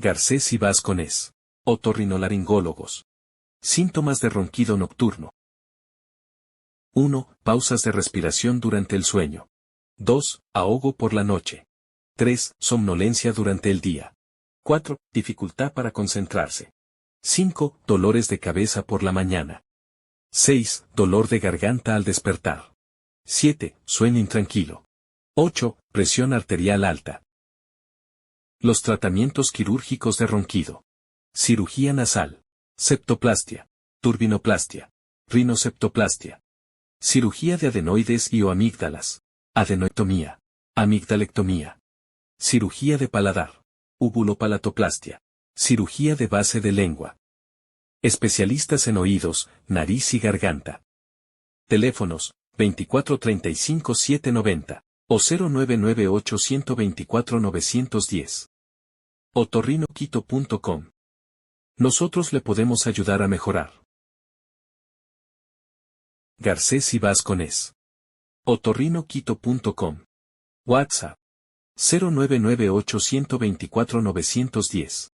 Garcés y Vasconés. Otorrinolaringólogos. Síntomas de ronquido nocturno. 1. Pausas de respiración durante el sueño. 2. Ahogo por la noche. 3. Somnolencia durante el día. 4. Dificultad para concentrarse. 5. Dolores de cabeza por la mañana. 6. Dolor de garganta al despertar. 7. Sueño intranquilo. 8. Presión arterial alta. Los tratamientos quirúrgicos de ronquido. Cirugía nasal. Septoplastia. Turbinoplastia. Rinoseptoplastia. Cirugía de adenoides y o amígdalas. Adenoectomía. Amigdalectomía. Cirugía de paladar. Uvulopalatoplastia. Cirugía de base de lengua. Especialistas en oídos, nariz y garganta. Teléfonos 2435-790 o 0998-124-910. Otorrinoquito.com. Nosotros le podemos ayudar a mejorar. Garcés y Vasconés. Otorrinoquito.com. WhatsApp 0998-124-910.